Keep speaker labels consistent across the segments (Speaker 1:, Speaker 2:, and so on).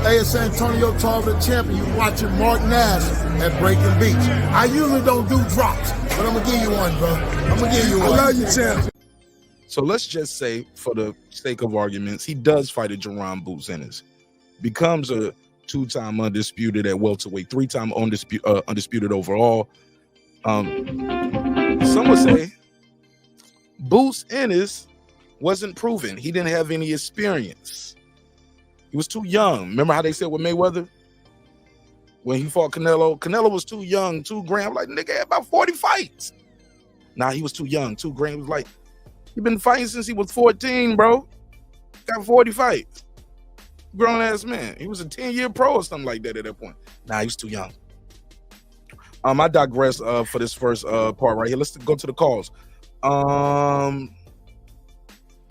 Speaker 1: Hey, it's Antonio Tarver, champion. You watching Mark Nash at Breaking Beach. I usually don't do drops, but I'm gonna give you one, bro. I'm gonna give you one. I love you, champion.
Speaker 2: So let's just say, for the sake of arguments, he does fight a Jaron Boots Ennis, becomes a 2-time undisputed at welterweight, 3-time undisputed overall. Some would say Boots Ennis wasn't proven. He didn't have any experience. He was too young. Remember how they said with Mayweather? When he fought Canelo, Canelo was too young, 2 grand. Like, nigga had about 40 fights. Nah, he was too young. 2 grand was like, he been fighting since he was 14, bro. Got 40 fights. Grown ass man. He was a 10-year pro or something like that at that point. Nah, he was too young. I digress for this first part right here. Let's go to the calls.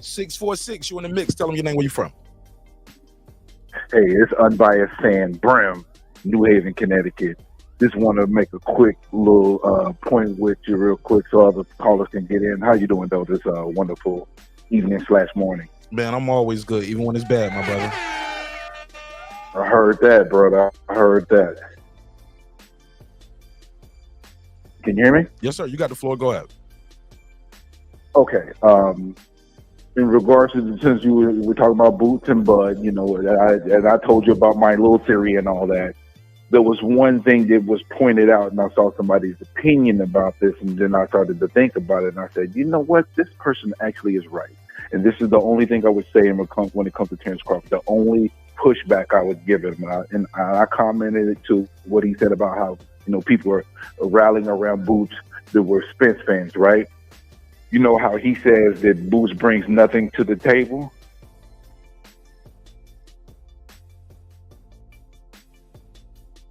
Speaker 2: 646, you in the mix. Tell them your name, where you from.
Speaker 3: Hey, it's Unbiased Fan Brim, New Haven, Connecticut. Just want to make a quick little point with you real quick so other callers can get in. How you doing, though, this wonderful evening/morning?
Speaker 2: Man, I'm always good, even when it's bad, my brother.
Speaker 3: I heard that, brother. I heard that. Can you hear me?
Speaker 2: Yes, sir. You got the floor. Go ahead.
Speaker 3: Okay. In regards to, since you were talking about Boots and Bud, you know, and I told you about my little theory and all that, there was one thing that was pointed out, and I saw somebody's opinion about this, and then I started to think about it, and I said, you know what, this person actually is right. And this is the only thing I would say when it comes to Terence Crawford, the only pushback I would give him. And I commented to what he said about how, you know, people are rallying around Boots that were Spence fans, right? You know how he says that Boots brings nothing to the table?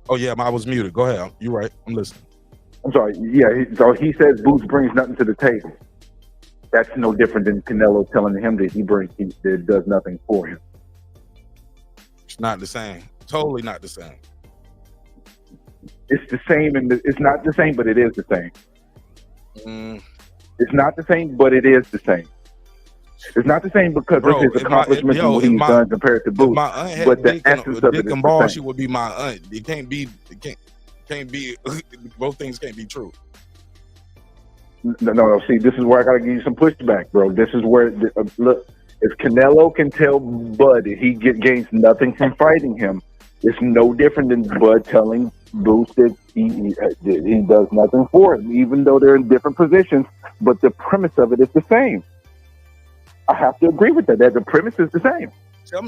Speaker 2: Oh, yeah, I was muted. Go ahead. You're right. I'm listening.
Speaker 3: I'm sorry. Yeah, so he says Boots brings nothing to the table. That's no different than Canelo telling him that that does nothing for him.
Speaker 2: It's not the same. Totally not the same.
Speaker 3: It's the same, and it's not the same, but it is the same. It's not the same, but it is the same. It's not the same because of his accomplishments and what he's done compared to Boots. But the essence of it is the same.
Speaker 2: She would be my aunt. It can't be. Both things can't be true.
Speaker 3: No. See, this is where I gotta give you some pushback, bro. This is where look. If Canelo can tell Bud that he gains nothing from fighting him, it's no different than Bud telling Boots that he does nothing for him, even though they're in different positions. But the premise of it is the same. I have to agree with that the premise is the same.
Speaker 2: Tell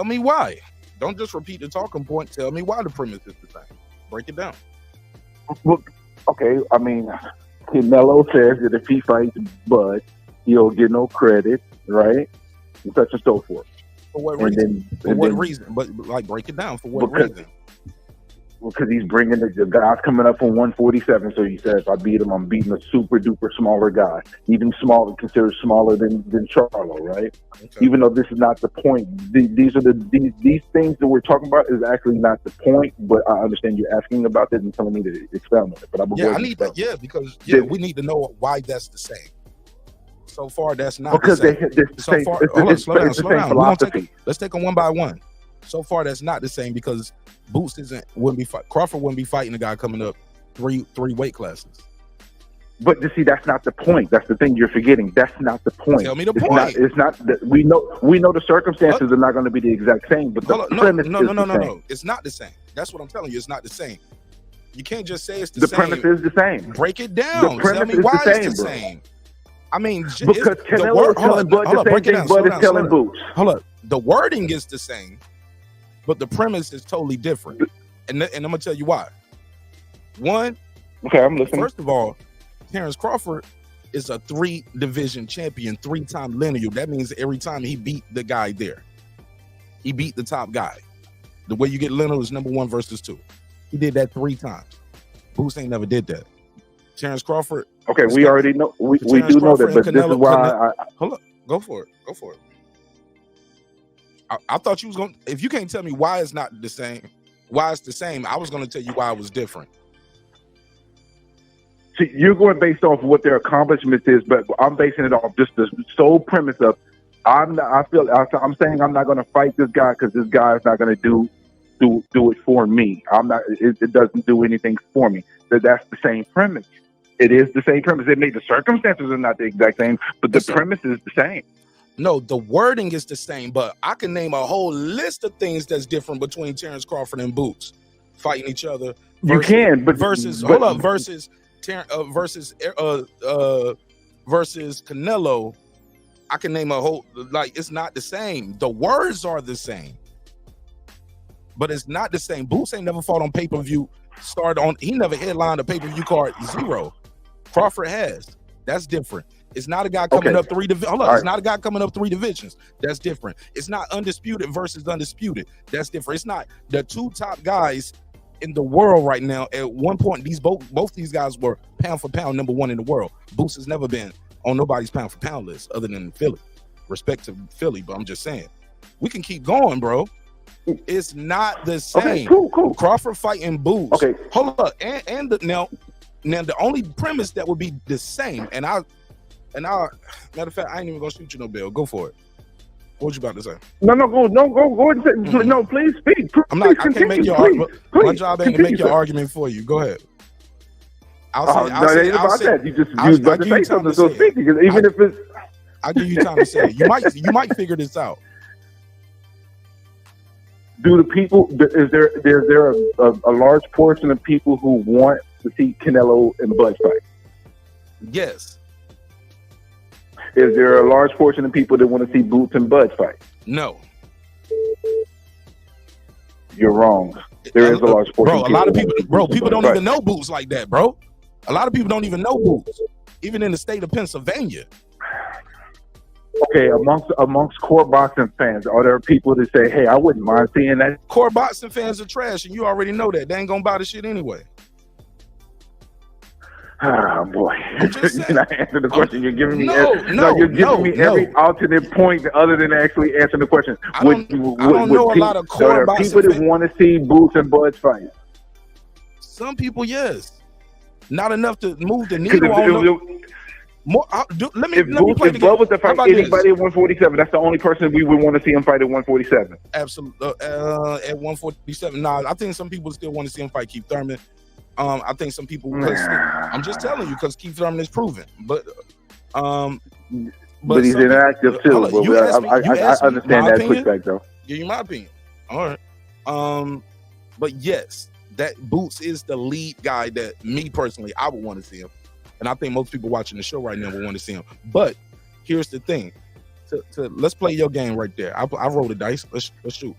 Speaker 2: me why. Don't just repeat the talking point. Tell me why the premise is the same. Break it down.
Speaker 3: Well, okay, I mean, Canelo says that if he fights Bud, he'll get no credit, right? And such and so forth.
Speaker 2: For what reason? Reason? But like, break it down. For what reason?
Speaker 3: Because he's bringing the guys coming up from 147. So he says, if I beat him, I'm beating a super duper smaller guy, even smaller, considered smaller than Charlo, right? Okay. Even though this is not the point. These things that we're talking about is actually not the point. But I understand you're asking about this and telling me to expound on it. But
Speaker 2: I need that. Yeah, because we need to know why that's the same. So far, that's not the same. Slow down. Let's take them one by one. So far, that's not the same because Boots Crawford wouldn't be fighting a guy coming up three weight classes.
Speaker 3: But you see, that's not the point. That's the thing you're forgetting. That's not the point.
Speaker 2: Tell me the point.
Speaker 3: It's not that we know the circumstances are not going to be the exact same, but the premise is the same. No.
Speaker 2: It's not the same. That's what I'm telling you. It's not the same. You can't just say it's the same.
Speaker 3: The premise is the same.
Speaker 2: Break it down. Tell me why it's the same. I mean,
Speaker 3: because Canelo is telling Bud the same thing Bud is telling Boots.
Speaker 2: Hold up. The wording is the same, but the premise is totally different. And I'm going to tell you why. One,
Speaker 3: okay, I'm listening.
Speaker 2: First of all, Terence Crawford is a 3-division champion, 3-time lineal. That means every time he beat the guy there, he beat the top guy. The way you get lineal is number 1 versus 2. He did that 3 times. Boots ain't never did that. Terence Crawford.
Speaker 3: Okay, we already know. We do know that, but this is why
Speaker 2: hold up. Go for it. I thought you was going to, if you can't tell me why it's not the same, why it's the same, I was going to tell you why it was different.
Speaker 3: See, you're going based off what their accomplishment is, but I'm basing it off just the sole premise of I'm saying I'm not going to fight this guy because this guy is not going to do it for me. It doesn't do anything for me. That's the same premise. It is the same premise. It may the circumstances are not the exact same, but the premise is the same.
Speaker 2: No, the wording is the same, but I can name a whole list of things that's different between Terence Crawford and Boots fighting each other.
Speaker 3: Versus
Speaker 2: Canelo. I can name a whole, like, it's not the same. The words are the same, but it's not the same. Boots ain't never fought on pay-per-view. He never headlined a pay-per-view card 0. Crawford has. That's different. It's not a guy coming up 3 divisions. It's not a guy coming up 3 divisions. That's different. It's not undisputed versus undisputed. That's different. It's not the 2 top guys in the world right now. At one point, both these guys were pound for pound #1 in the world. Boots has never been on nobody's pound for pound list other than Philly. Respect to Philly, but I'm just saying, we can keep going, bro. It's not the same.
Speaker 3: Okay, cool.
Speaker 2: Crawford fighting Boots.
Speaker 3: Okay,
Speaker 2: hold up. Now the only premise that would be the same, and I matter of fact, I ain't even gonna shoot you no bill. Go for it. What you about to say?
Speaker 3: No, go and say, no, please speak.
Speaker 2: I can't make your argument. My job ain't to make your argument for you. Go ahead. I'll give you time to say it. You might figure this out.
Speaker 3: Do the people? Is there a large portion of people who want to see Canelo and Bud fight?
Speaker 2: Yes.
Speaker 3: Is there a large portion of people that want to see Boots and Bud fight?
Speaker 2: No.
Speaker 3: You're wrong. There is a large portion.
Speaker 2: Bro, a lot of people, people don't even know Boots like that, bro. A lot of people don't even know Boots, even in the state of Pennsylvania.
Speaker 3: Okay, amongst core boxing fans, are there people that say, "Hey, I wouldn't mind seeing that"?
Speaker 2: Core boxing fans are trash, and you already know that. They ain't gonna buy the shit anyway.
Speaker 3: Ah, boy. You're not answering the question. You're giving me every alternate point other than actually answering the question.
Speaker 2: I don't know a lot of core boxing
Speaker 3: people that want to see Boots and Bud fight.
Speaker 2: Some people, yes. Not enough to move the needle on let me play the game.
Speaker 3: Bud was to fight anybody at 147, that's the only person we would want to see him fight at 147.
Speaker 2: Absolutely. At 147. Nah, I think some people still want to see him fight Keith Thurman. I think some people, I'm just telling you, because Keith Thurman is proven, but
Speaker 3: he's inactive too. I understand that pushback though.
Speaker 2: Give you my opinion. All right. But yes, that Boots is the lead guy that me personally I would want to see him, and I think most people watching the show right now would want to see him. But here's the thing: let's play your game right there. I roll the dice. Let's shoot.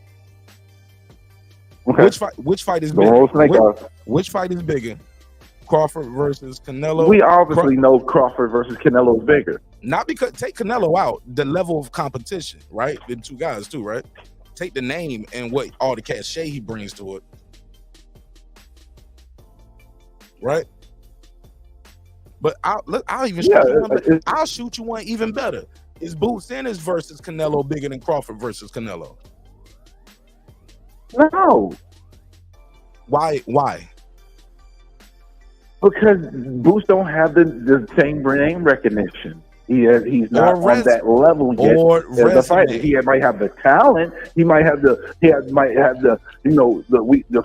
Speaker 3: Okay.
Speaker 2: Which fight is bigger? Which fight is bigger? Crawford versus Canelo.
Speaker 3: We obviously know Crawford versus Canelo is bigger.
Speaker 2: Not because take Canelo out, the level of competition, right? The 2 guys too, right? Take the name and what all the cachet he brings to it, right? But I'll even shoot you one. I'll shoot you one even better. Is Boots Ennis versus Canelo bigger than Crawford versus Canelo?
Speaker 3: No.
Speaker 2: Why?
Speaker 3: Because Boots don't have the same name recognition. He's not on that level yet as a fighter. He might have the talent. He might have the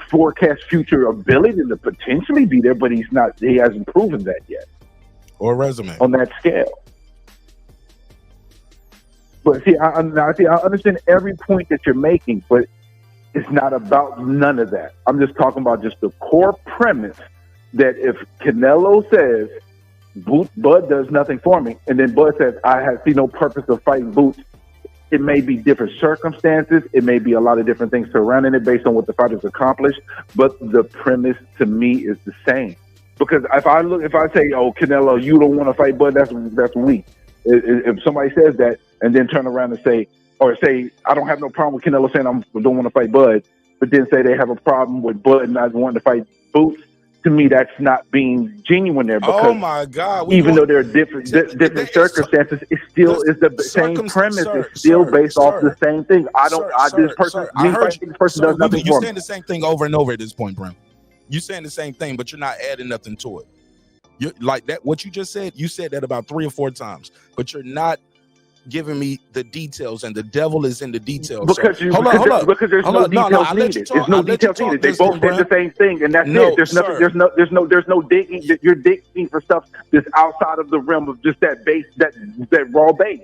Speaker 3: forecast future ability to potentially be there, but he's not. He hasn't proven that yet.
Speaker 2: Or resume
Speaker 3: on that scale. But see, I understand every point that you're making, but it's not about none of that. I'm just talking about just the core premise that if Canelo says Bud does nothing for me, and then Bud says I see no purpose of fighting Boots, it may be different circumstances. It may be a lot of different things surrounding it based on what the fighter's accomplished. But the premise to me is the same. Because if I say, "Oh, Canelo, you don't want to fight Bud," that's weak. If somebody says that and then turn around and say, I don't have no problem with Canelo saying I don't want to fight Bud, but then say they have a problem with Bud not wanting to fight Boots, to me that's not being genuine there. Because
Speaker 2: oh my God!
Speaker 3: Even though there are different circumstances, it still is the same premise. It's still based off the same thing. This person does nothing for me.
Speaker 2: You're saying the same thing over and over at this point, Brim. You're saying the same thing, but you're not adding nothing to it. You're like that. What you just said, you said that about 3 or 4 times, but you're not giving me the details, and the devil is in the details.
Speaker 3: Because
Speaker 2: so, hold on.
Speaker 3: Because there's no details needed. There's no details needed. They both said the same thing, and that's it. There's nothing. There's no digging. You're digging for stuff that's outside of the realm of just that base, that raw base.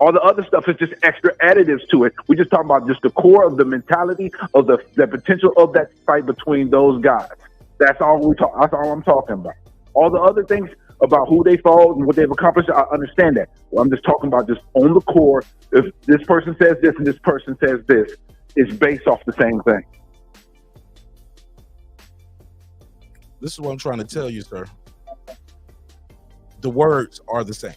Speaker 3: All the other stuff is just extra additives to it. We're just talking about just the core of the mentality of the potential of that fight between those guys. That's all That's all I'm talking about. All the other things about who they fought and what they've accomplished, I understand that. Well, I'm just talking about just on the core. If this person says this and this person says this, it's based off the same thing.
Speaker 2: This is what I'm trying to tell you, sir. The words are the same.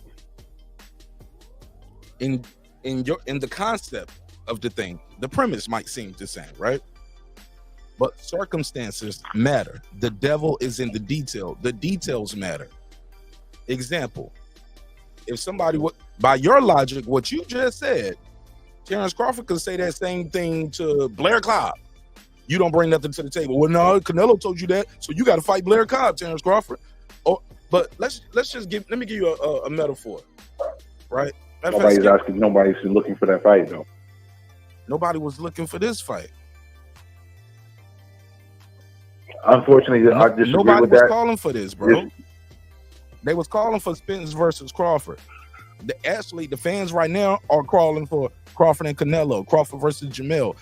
Speaker 2: In the concept of the thing, the premise might seem the same, right? But circumstances matter. The devil is in the detail. The details matter. Example, if somebody would, by your logic, what you just said, Terence Crawford could say that same thing to Blair Cobb. You don't bring nothing to the table. Well, no, Canelo told you that, so you got to fight Blair Cobb, Terence Crawford. Oh, but let me give you a metaphor, right?
Speaker 3: Nobody's looking for that fight, though.
Speaker 2: Nobody was looking for this fight.
Speaker 3: Unfortunately, I disagree
Speaker 2: nobody
Speaker 3: with
Speaker 2: was
Speaker 3: that.
Speaker 2: calling for this, bro. They was calling for Spence versus Crawford. Actually, the fans right now are calling for Crawford and Canelo, Crawford versus Jamel.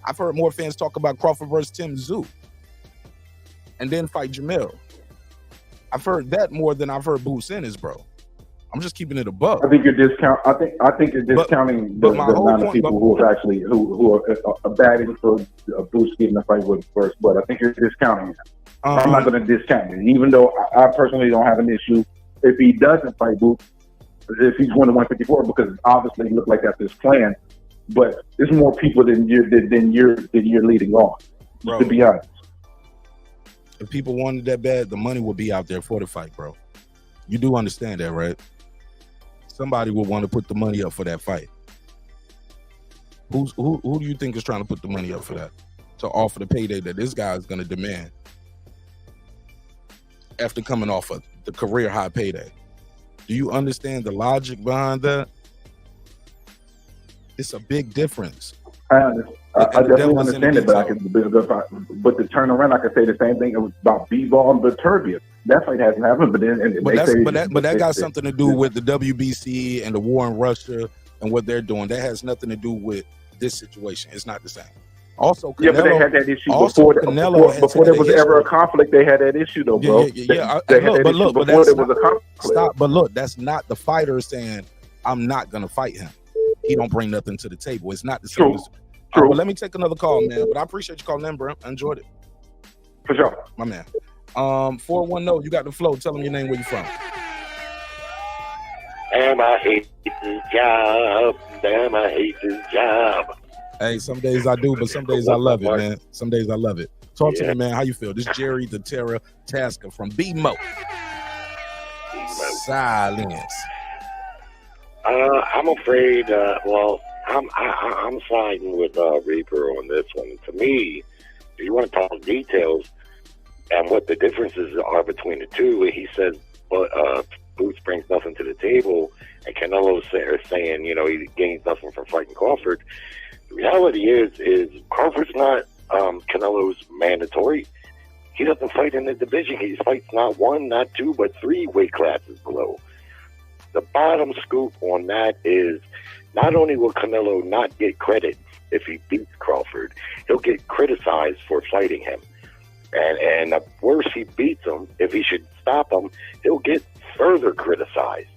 Speaker 2: I've heard more fans talk about Crawford versus Tim Tszyu, and then fight Jamel. I've heard that more than I've heard bozy Ennis, bro. I'm just keeping it above.
Speaker 3: I think you're discounting the amount of people who are batting for Boots getting a fight with first blood. I think you're discounting it. I'm not going to discount it, even though I personally don't have an issue if he doesn't fight Boots, if he's going to 154, because obviously it looked like that's his plan. But there's more people than you're leading on. Bro, to be honest,
Speaker 2: if people wanted that bad, the money would be out there for the fight, bro. You do understand that, right? Somebody would want to put the money up for that fight. Who do you think is trying to put the money up for that? To offer the payday that this guy is going to demand after coming off of the career high payday? Do you understand the logic behind that? It's a big difference.
Speaker 3: I definitely understand it, but to turn around, I could say the same thing about B-ball and Baturbia. That fight hasn't happened, but that
Speaker 2: got something to do with the WBC and the war in Russia and what they're doing. That has nothing to do with this situation. It's not the same. Also, Canelo,
Speaker 3: but they had that issue before there was ever a conflict. They had that issue, though, bro.
Speaker 2: But look, that's not the fighter saying, "I'm not gonna fight him. He don't bring nothing to the table." It's not the same. True. But let me take another call, man. But I appreciate you calling in, bro. I enjoyed it.
Speaker 3: For sure,
Speaker 2: my man. 410, you got the flow. Tell them your name, where you from.
Speaker 4: Damn, I hate this job. Damn, I hate this job.
Speaker 2: Hey, some days I do, but some days I love it, man. Some days I love it. Talk to me, man. How you feel? This is Jerry the Terror Tasker from BMO. Silence.
Speaker 4: I'm afraid. I'm siding with Reaper on this one. To me, if you want to talk details and what the differences are between the two, he says, Boots brings nothing to the table, and Canelo's saying, he gains nothing from fighting Crawford. The reality is Crawford's not Canelo's mandatory. He doesn't fight in the division. He fights not one, not two, but 3 weight classes below. The bottom scoop on that is not only will Canelo not get credit if he beats Crawford, he'll get criticized for fighting him. And the worse he beats him, if he should stop him, he'll get further criticized.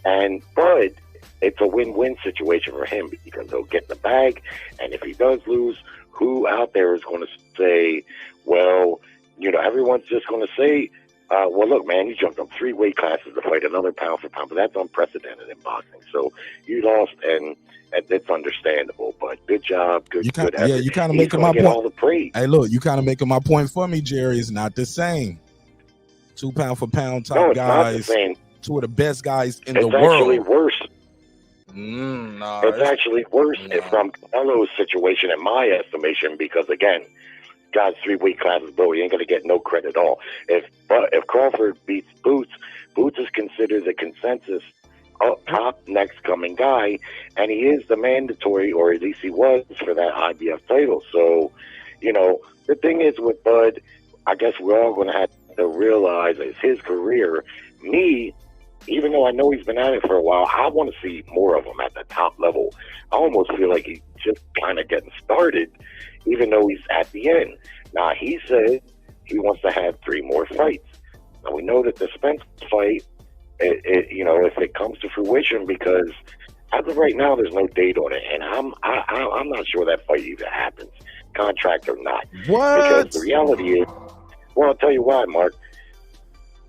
Speaker 4: But it's a win-win situation for him because he'll get in the bag. And if he does lose, who out there is going to say, well, everyone's just going to say, well, look, man, you jumped up 3 weight classes to fight another pound for pound, but that's unprecedented in boxing. So you lost, and it's understandable. But good job, good effort.
Speaker 2: Yeah, you kind of making my point. All the praise. Hey, look, you kind of making my point for me, Jerry. It's not the same. 2 pound for pound top guys, 2 of the best guys in the world.
Speaker 4: It's actually worse. It's actually worse from Canelo's situation, in my estimation, because again, guy's 3 weight classes below. He ain't gonna get no credit at all. If Crawford beats Boots is considered the consensus top next coming guy, and he is the mandatory, or at least he was, for that IBF title. So, the thing is with Bud, I guess we're all going to have to realize it's his career. Me, even though I know he's been at it for a while, I want to see more of him at the top level. I almost feel like he's just kind of getting started, even though he's at the end. Now, he said he wants to have 3 more fights. Now, we know that the Spence fight, if it comes to fruition, because as of right now, there's no date on it, and I'm not sure that fight even happens, contract or not.
Speaker 2: What?
Speaker 4: Because the reality is, well, I'll tell you why, Mark.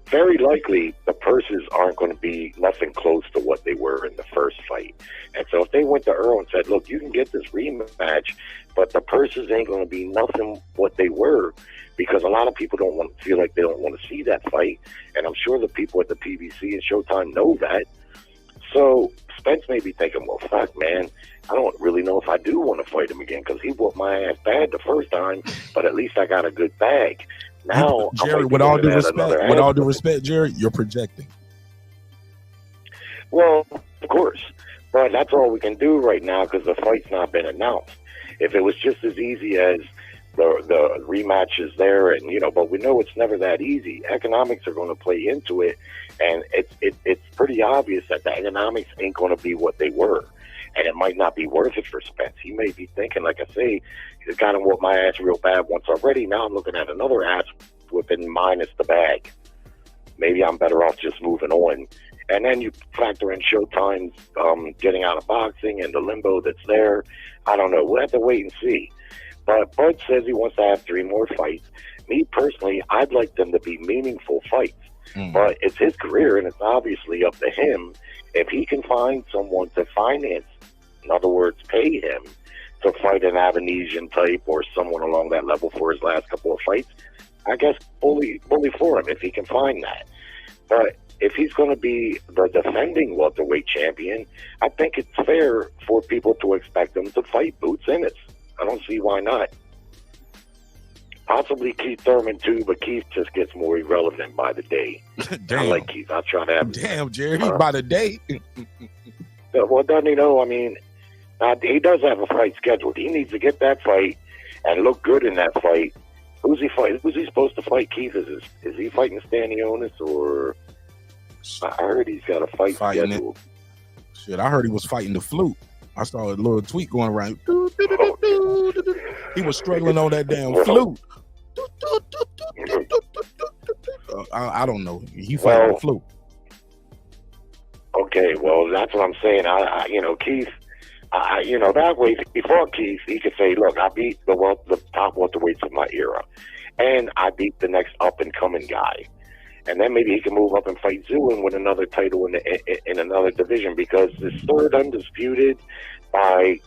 Speaker 4: Very likely, the purses aren't going to be nothing close to what they were in the first fight. And so if they went to Earl and said, look, you can get this rematch, but the purses ain't going to be nothing what they were, because a lot of people feel like they don't want to see that fight. And I'm sure the people at the PBC and Showtime know that. So Spence may be thinking, well, fuck, man, I don't really know if I do want to fight him again, because he whooped my ass bad the first time, but at least I got a good bag. Now,
Speaker 2: Jerry, with all due respect, Jerry, you're projecting.
Speaker 4: Well, of course, but that's all we can do right now, because the fight's not been announced. If it was just as easy as the rematch is there, and but we know it's never that easy. Economics are going to play into it, and it's pretty obvious that the economics ain't going to be what they were, and it might not be worth it for Spence. He may be thinking, like I say, he's got him whoop my ass real bad once already. Now I'm looking at another ass whipping minus the bag. Maybe I'm better off just moving on. And then you factor in Showtime's getting out of boxing and the limbo that's there. I don't know. We'll have to wait and see. But Bud says he wants to have 3 more fights. Me personally, I'd like them to be meaningful fights. But it's his career, and it's obviously up to him. If he can find someone to finance, in other words, pay him to fight an Avanesian type or someone along that level for his last couple of fights, I guess bully for him if he can find that. But if he's going to be the defending welterweight champion, I think it's fair for people to expect him to fight Boots Ennis. I don't see why not. Possibly Keith Thurman too, but Keith just gets more irrelevant by the day.
Speaker 2: Damn.
Speaker 4: I like Keith. I'll try to have.
Speaker 2: Damn, Jerry, by the day.
Speaker 4: Well, doesn't he know? I mean, he does have a fight scheduled. He needs to get that fight and look good in that fight. Who's he fighting? Who's he supposed to fight? Keith, is he fighting Stanionis, or I heard he's got a fight scheduled.
Speaker 2: Shit, I heard he was fighting the flute. I saw a little tweet going around. He was struggling on that damn flute. I don't know. He fighting the flute.
Speaker 4: Okay, well, that's what I'm saying. Keith, that way, before Keith, he could say, look, I beat the top welterweights of my era, and I beat the next up-and-coming guy. And then maybe he can move up and fight Zhu and win another title in another division, because this third undisputed, by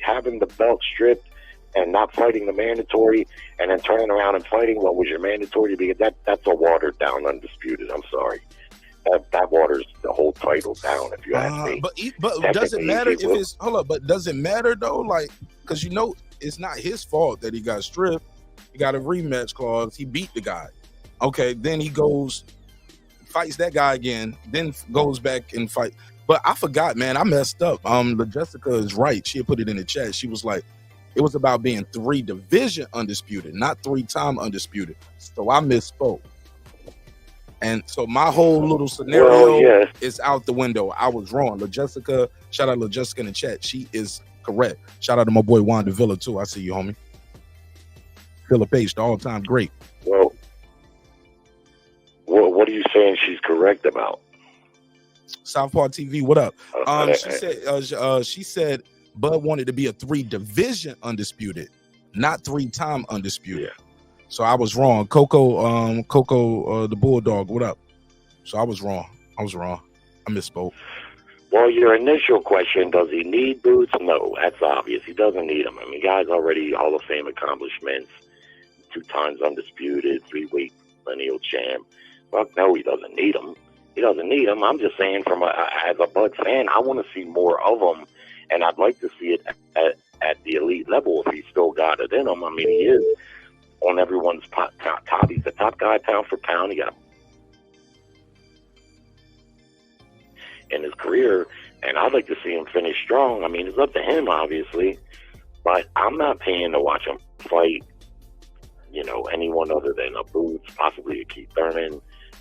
Speaker 4: having the belt stripped and not fighting the mandatory and then turning around and fighting what was your mandatory to be, that's a watered down undisputed. I'm sorry. That waters the whole title down, if you ask me.
Speaker 2: But does it matter if it's But does it matter though? Like, because it's not his fault that he got stripped. He got a rematch clause. He beat the guy. Okay, then he goes, fights that guy again, then goes back and fight. But I forgot, man. I messed up. Jessica is right. She had put it in the chat. She was like, it was about being 3 division undisputed, not 3-time undisputed. So I misspoke. And so my whole little scenario is out the window. I was wrong. Jessica, shout out to Jessica in the chat. She is correct. Shout out to my boy Juan Davila too. I see you, homie. Philip H, the all-time great.
Speaker 4: Well, what are you saying she's correct about?
Speaker 2: Southpaw TV, what up? She said Bud wanted to be a 3-division undisputed, not 3-time undisputed. Yeah. So I was wrong. Coco, the Bulldog, what up? So I was wrong. I misspoke.
Speaker 4: Well, your initial question, does he need Boots? No, that's obvious. He doesn't need them. I mean, guy's already Hall of Fame accomplishments, 2 times undisputed, 3-weight lineal champ. Fuck no, he doesn't need them. He doesn't need them. I'm just saying, as a Bud fan, I want to see more of them, and I'd like to see it at the elite level if he's still got it in him. I mean, he is on everyone's top. He's the top guy pound for pound. in his career, and I'd like to see him finish strong. I mean, it's up to him, obviously, but I'm not paying to watch him fight, you know, anyone other than a Boots, possibly a Keith Thurman,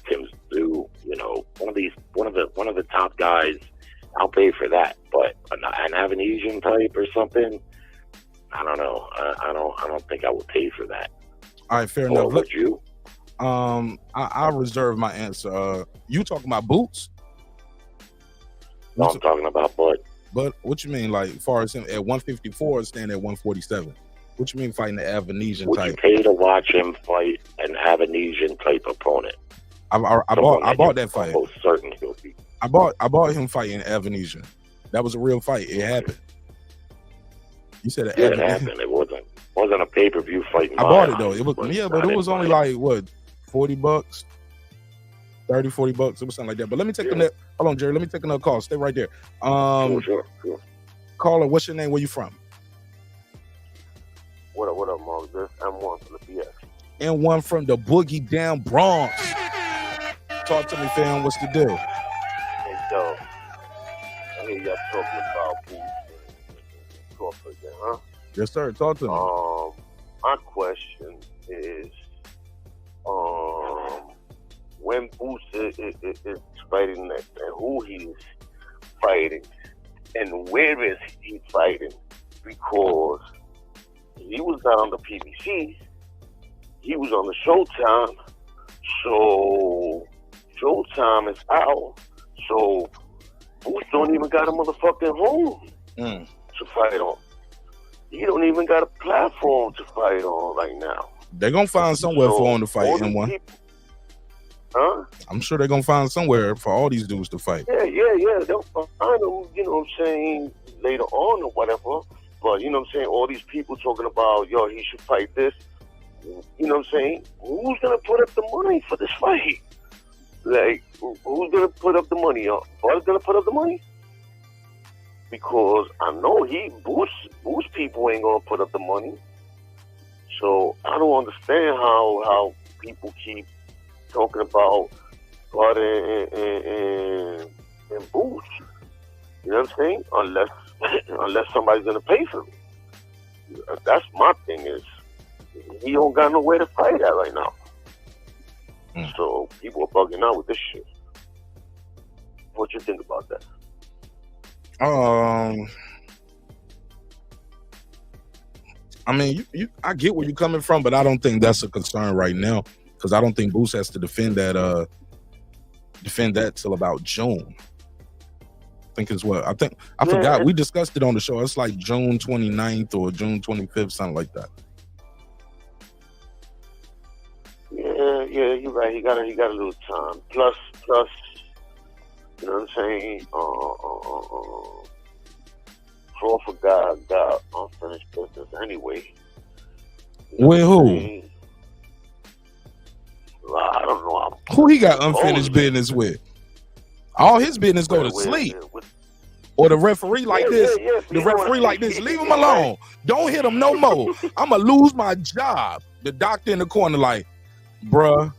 Speaker 4: Tim Tszyu, you know, one of the top guys. I'll pay for that, but an Avanesian type or something, I don't know. I don't think I would pay for that.
Speaker 2: All right, fair
Speaker 4: Or
Speaker 2: enough.
Speaker 4: would you?
Speaker 2: I reserve my answer. You talking about Boots?
Speaker 4: No, I'm talking about Bud.
Speaker 2: But what you mean, like, as far as him at 154 and standing at 147? What you mean fighting the Avanesian
Speaker 4: Would
Speaker 2: type?
Speaker 4: you pay to watch him fight an Avanesian type opponent?
Speaker 2: I bought that fight.
Speaker 4: I'm almost certain he'll be.
Speaker 2: I bought him fighting Avanesian. That was a real fight. It happened. You said
Speaker 4: it happened. It wasn't a pay-per-view fight.
Speaker 2: I bought it though. It was, yeah, but it was only like what, $40, $30, $40. It was something like that. But let me take another. Hold on, Jerry. Let me take another call. Stay right there.
Speaker 4: Sure.
Speaker 2: Caller, what's your name? Where you from?
Speaker 5: What up, Mark? This M1 from the BX.
Speaker 2: And1 from the Boogie Down Bronx. Talk to me, fam. What's the deal?
Speaker 5: Hey, yo. I hear y'all talking about Boots and Crawford again, huh?
Speaker 2: Yes, sir. Talk to me.
Speaker 5: My question is, when Boots is fighting next, and who he's fighting, and where is he fighting? Because he was not on the PBC, he was on the Showtime, so Showtime is out, so Boots don't even got a motherfucking home to fight on. He don't even got a platform to fight on right now.
Speaker 2: They're gonna find somewhere for him to fight M1.
Speaker 5: Huh?
Speaker 2: I'm sure they're gonna find somewhere for all these dudes to fight.
Speaker 5: Yeah. They'll find him, you know what I'm saying, later on or whatever. But, you know what I'm saying, all these people talking about, yo, he should fight this. You know what I'm saying? Who's going to put up the money for this fight? Like, who's going to put up the money? Bud's going to put up the money? Because I know Boots people ain't going to put up the money. So I don't understand how people keep talking about Bud and Boots. You know what I'm saying? Unless somebody's going to pay for it. That's my thing is, he don't got nowhere to fight at right now. So people are bugging out with this shit. What you think about that?
Speaker 2: I mean, I get where you're coming from, but I don't think that's a concern right now because I don't think Boots has to defend that till about June. I think it's what I forgot. We discussed it on the show. It's like June 29th or June 25th, something like that.
Speaker 5: Yeah, you're right. He got a little time. Plus, you know what I'm saying? Crawford got unfinished business anyway.
Speaker 2: With who?
Speaker 5: I don't know.
Speaker 2: Who he got unfinished business with? All his business go to sleep. Or the referee like this. The referee like this. Leave him alone. Don't hit him no more. I'm going to lose my job. The doctor in the corner like, bruh,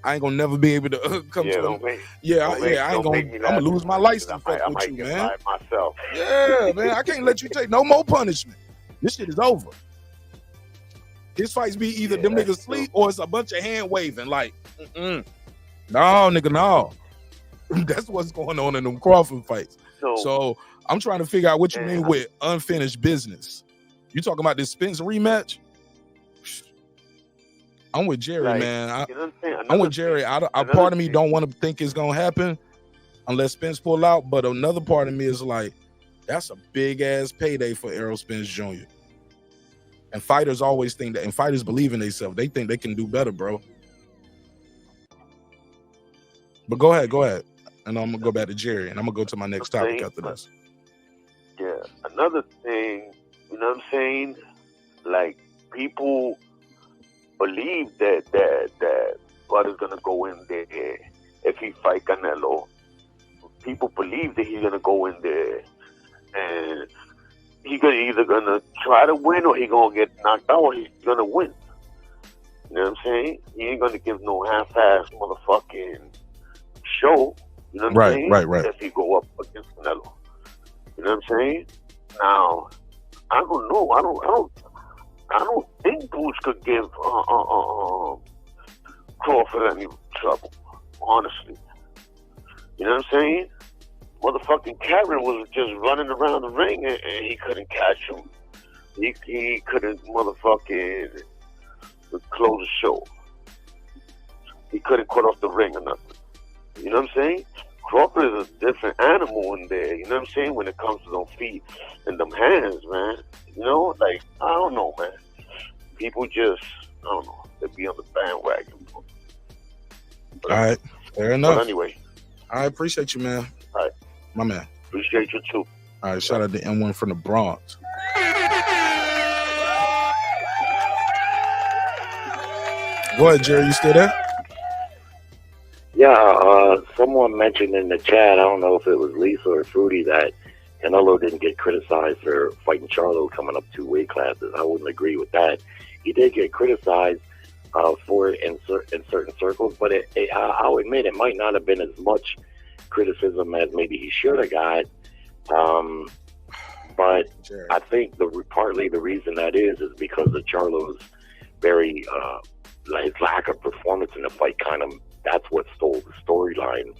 Speaker 2: I ain't going to never be able to come to him. I ain't going to. I'm going to lose my license with you, man.
Speaker 5: Myself.
Speaker 2: Yeah, man. I can't let you take no more punishment. This shit is over. His fights be either them niggas sleep or it's a bunch of hand waving like, no, nigga, no. That's what's going on in them Crawford fights. So I'm trying to figure out what you mean with unfinished business. You talking about this Spence rematch? I'm with Jerry, man. I'm with Jerry. I part of me don't want to think it's gonna happen unless Spence pull out, but another part of me is like, that's a big ass payday for Errol Spence Jr. And fighters always think that, and fighters believe in themselves. They think they can do better, bro. But go ahead. And I'm gonna go back to Jerry, and I'm gonna go to my next topic after this.
Speaker 5: Yeah, another thing, you know what I'm saying? Like, people believe that Bud is gonna go in there if he fight Canelo. People believe that he's gonna go in there and he's either gonna try to win or he's gonna get knocked out or he's gonna win. You know what I'm saying? He ain't gonna give no half-ass motherfucking show. You know what I'm saying?
Speaker 2: Right.
Speaker 5: If he go up against Canelo. You know what I'm saying? Now, I don't know. I don't think Boots could give Crawford any trouble. Honestly. You know what I'm saying? Motherfucking Karen was just running around the ring and he couldn't catch him. He couldn't motherfucking close the show. He couldn't cut off the ring or nothing. You know what I'm saying? Crawford is a different animal in there. You know what I'm saying? When it comes to them feet and them hands, man. You know, like, I don't know, man. People just, I don't know. They be on the bandwagon.
Speaker 2: All right. Fair enough.
Speaker 5: But anyway.
Speaker 2: I appreciate you, man.
Speaker 5: All right.
Speaker 2: My man.
Speaker 5: Appreciate you too.
Speaker 2: All right. Shout out to M1 from the Bronx. Go ahead, Jerry. You still there?
Speaker 4: Yeah, someone mentioned in the chat, I don't know if it was Lisa or Fruity, that Canelo didn't get criticized for fighting Charlo coming up 2 weight classes. I wouldn't agree with that. He did get criticized for it in certain circles, but I'll admit it might not have been as much criticism as maybe he should have got. But
Speaker 2: Jerry.
Speaker 4: I think partly the reason that is because of Charlo's very his lack of performance in the fight. Kind of that's what stole the storyline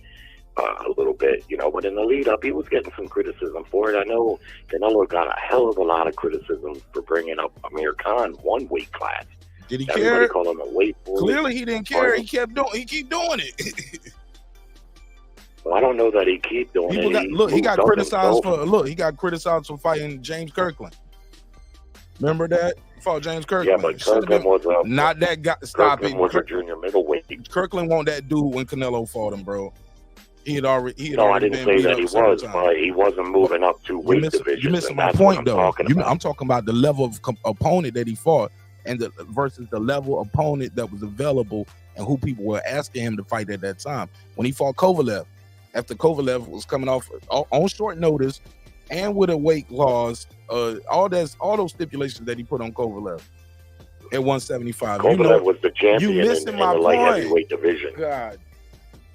Speaker 4: a little bit, you know. But in the lead up, he was getting some criticism for it. I know Canelo got a hell of a lot of criticism for bringing up Amir Khan 1 weight class.
Speaker 2: Did he
Speaker 4: Everybody
Speaker 2: care?
Speaker 4: called him a weight bully.
Speaker 2: Clearly, he didn't care. He kept doing it.
Speaker 4: Well, I don't know that he keep doing
Speaker 2: People
Speaker 4: it.
Speaker 2: He got criticized for fighting James Kirkland. Remember that? He fought James Kirkland.
Speaker 4: Yeah, but Kirkland was
Speaker 2: not that guy. Stop
Speaker 4: Kirkland
Speaker 2: it.
Speaker 4: was a junior middleweight.
Speaker 2: Kirkland wasn't that dude when Canelo fought him, bro. He had
Speaker 4: No,
Speaker 2: already
Speaker 4: I didn't
Speaker 2: been
Speaker 4: say
Speaker 2: beat
Speaker 4: that
Speaker 2: up
Speaker 4: he
Speaker 2: several
Speaker 4: was,
Speaker 2: times.
Speaker 4: but he wasn't moving up to weight divisions.
Speaker 2: You're missing my point, though. I'm talking about the level of opponent that he fought and versus the level of opponent that was available and who people were asking him to fight at that time. When he fought Kovalev, after Kovalev was coming off on short notice and with a weight clause, all those stipulations that he put on Kovalev at 175.
Speaker 4: Kovalev was the champion in the
Speaker 2: my
Speaker 4: light
Speaker 2: point.
Speaker 4: heavyweight division.
Speaker 2: God,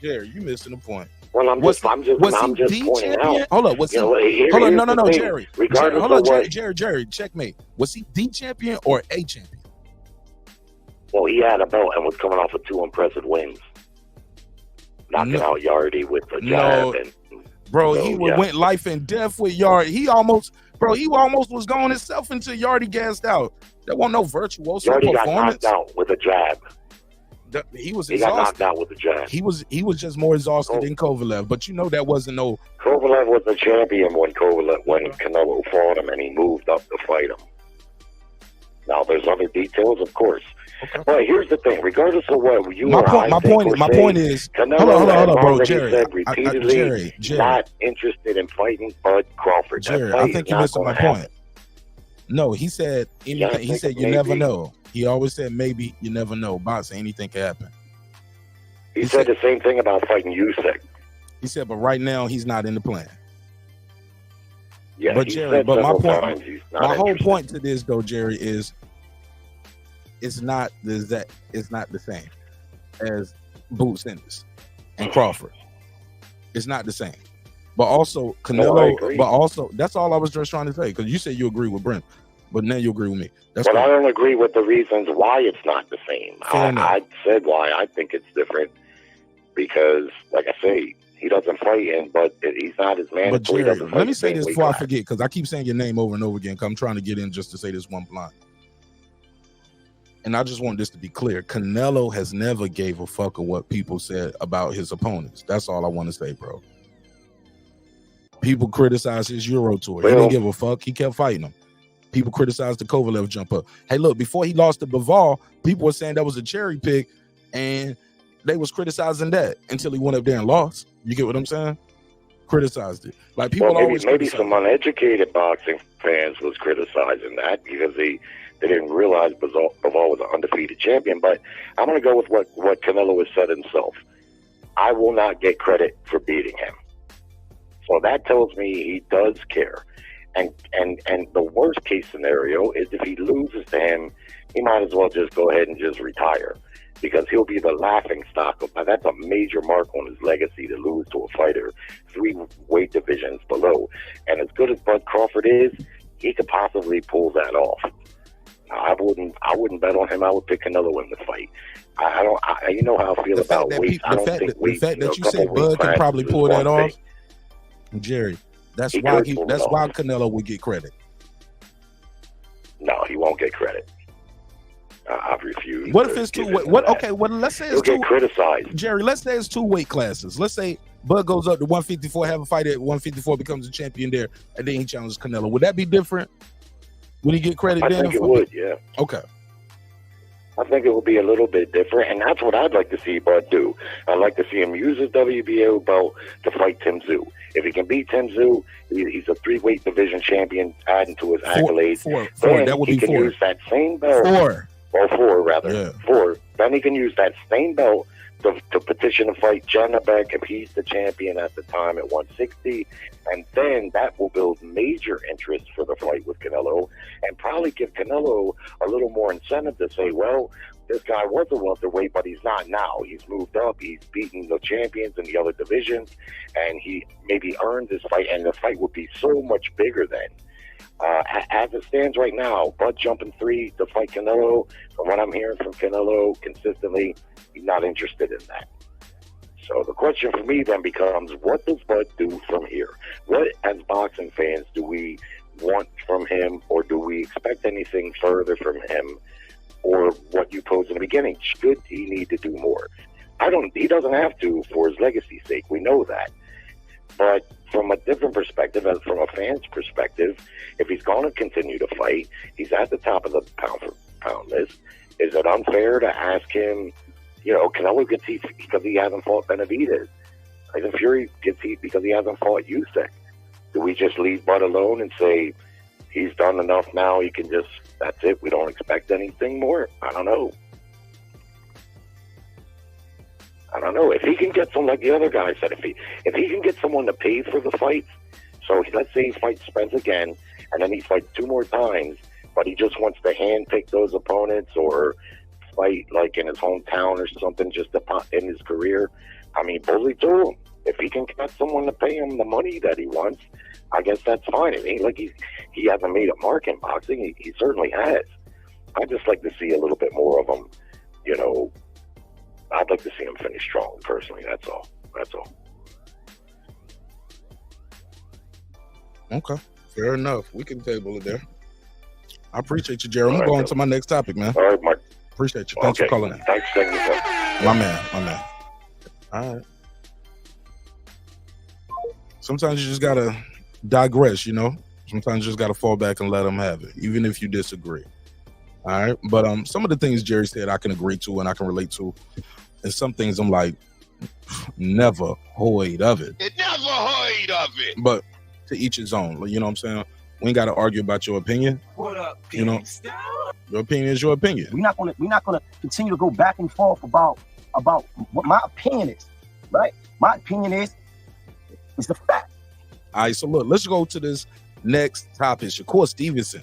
Speaker 2: Jerry, you missing the point.
Speaker 4: Well, I'm just pointing out.
Speaker 2: Hold on, no, Jerry.
Speaker 4: Regardless
Speaker 2: hold on,
Speaker 4: of what,
Speaker 2: Jerry, checkmate. Was he the champion or a champion?
Speaker 4: Well, he had a belt and was coming off of 2 impressive wins, knocking out Yardy with the jab.
Speaker 2: He went life and death with Yardy. He almost was going himself until Yardy gassed out. There wasn't no virtuoso
Speaker 4: Yardy
Speaker 2: performance.
Speaker 4: got knocked out with a jab.
Speaker 2: He was
Speaker 4: exhausted. Got knocked out with the jab.
Speaker 2: He was just more exhausted than Kovalev, but you know that wasn't no.
Speaker 4: Kovalev was the champion when Canelo fought him, and he moved up to fight him. Now there's other details, of course, but here's the thing: regardless of what you
Speaker 2: my point is,
Speaker 4: Canelo
Speaker 2: hold on, bro,
Speaker 4: Jerry. Said repeatedly,
Speaker 2: Jerry,
Speaker 4: not interested in fighting Bud Crawford.
Speaker 2: Jerry, I think you're missing my point. No, he said anything. He said you never know. He always said maybe, you never know. Boxing, anything can happen.
Speaker 4: He said the same thing about fighting Usyk.
Speaker 2: He said, but right now he's not in the plan.
Speaker 4: Yeah,
Speaker 2: but Jerry, my whole point to this though, Jerry, is it's not the same as Boots Ennis and Crawford. It's not the same. But also Canelo, that's all I was just trying to say, because you said you agree with Brent, but now you agree with me.
Speaker 4: But I don't agree with the reasons why it's not the same. I said why I think it's different, because, like I say, he doesn't fight in, but he's not as man.
Speaker 2: But Jerry, let me say this before I forget, because I keep saying your name over and over again, because I'm trying to get in just to say this one blind. And I just want this to be clear. Canelo has never gave a fuck of what people said about his opponents. That's all I want to say, bro. People criticized his Euro tour. He didn't give a fuck. He kept fighting them. People criticized the Kovalev jump up. Hey, look, before he lost to Bivol, people were saying that was a cherry pick, and they was criticizing that until he went up there and lost. You get what I'm saying? Criticized it. Like people
Speaker 4: maybe some uneducated boxing fans was criticizing that because they didn't realize Bivol was an undefeated champion. But I'm going to go with what Canelo has said himself. I will not get credit for beating him. So that tells me he does care. And the worst case scenario is if he loses to him, he might as well just go ahead and just retire. because he'll be the laughing stock of. That's a major mark on his legacy to lose to a fighter 3 weight divisions below. And as good as Bud Crawford is, he could possibly pull that off. I wouldn't bet on him. I would pick Canelo in the fight. You know how I feel about weight. I don't think weight.
Speaker 2: The fact that you say Bud can probably pull that off, Jerry. That's why Canelo would get credit.
Speaker 4: No, he won't get credit. I've refused.
Speaker 2: What if it's two? Okay, well, let's say it's
Speaker 4: get criticized.
Speaker 2: Jerry, let's say it's 2 weight classes. Let's say Bud goes up to 154, have a fight at 154, becomes a champion there, and then he challenges Canelo. Would that be different? Would he get credit then?
Speaker 4: I think it would, yeah.
Speaker 2: Okay.
Speaker 4: I think it would be a little bit different, and that's what I'd like to see Bud do. I'd like to see him use his WBO belt to fight Tim Tszyu. If he can beat Tim Tszyu, he's a 3-weight division champion, adding to his accolades.
Speaker 2: Four. That would be 4.
Speaker 4: He can use that same belt.
Speaker 2: 4.
Speaker 4: Well, 4 rather.
Speaker 2: Yeah.
Speaker 4: 4. Then he can use that same belt to petition to fight Janabek if he's the champion at the time at 160, and then that will build major interest for the fight with Canelo, and probably give Canelo a little more incentive to say, well, this guy was a welterweight, but he's not now. He's moved up. He's beaten the champions in the other divisions, and he maybe earned this fight, and the fight would be so much bigger then. As it stands right now, Bud jumping 3 to fight Canelo, from what I'm hearing from Canelo consistently, he's not interested in that. So the question for me then becomes, what does Bud do from here? What, as boxing fans, do we want from him, or do we expect anything further from him? Or what you posed in the beginning, should he need to do more? He doesn't have to for his legacy's sake. We know that. But from a different perspective, as from a fan's perspective, if he's going to continue to fight, he's at the top of the pound-for-pound list. Is it unfair to ask him, Canelo gets heat because he hasn't fought Benavidez? Tyson Fury gets heat because he hasn't fought Usyk. Do we just leave Bud alone and say, he's done enough now, he can just, that's it, we don't expect anything more? I don't know. If he can get someone, like the other guy said, if he can get someone to pay for the fights, so let's say he fights Spence again, and then he fights 2 more times, but he just wants to handpick those opponents or fight like in his hometown or something just to pop in his career. I mean, bully to him. If he can get someone to pay him the money that he wants, I guess that's fine. It ain't like he hasn't made a mark in boxing. He certainly has. I'd just like to see a little bit more of him, I'd like to see him finish strong, personally. That's all.
Speaker 2: Okay, fair enough. We can table it there. I appreciate you, Jaron. I'm going to my next topic, man.
Speaker 4: All right, Mark.
Speaker 2: Appreciate you. Thanks for calling in.
Speaker 4: Thanks for taking the call.
Speaker 2: My man. All right. Sometimes you just got to digress, Sometimes you just got to fall back and let them have it, even if you disagree. All right. But some of the things Jerry said I can agree to and I can relate to. And some things I'm like, never heard of it.
Speaker 6: Never heard of it.
Speaker 2: But to each his own. You know what I'm saying? We ain't got to argue about your opinion.
Speaker 6: What up,
Speaker 2: Your opinion is your opinion.
Speaker 7: We're not gonna continue to go back and forth about what my opinion is, right? My opinion is the fact.
Speaker 2: All right, so look, let's go to this next topic. Shakur Stevenson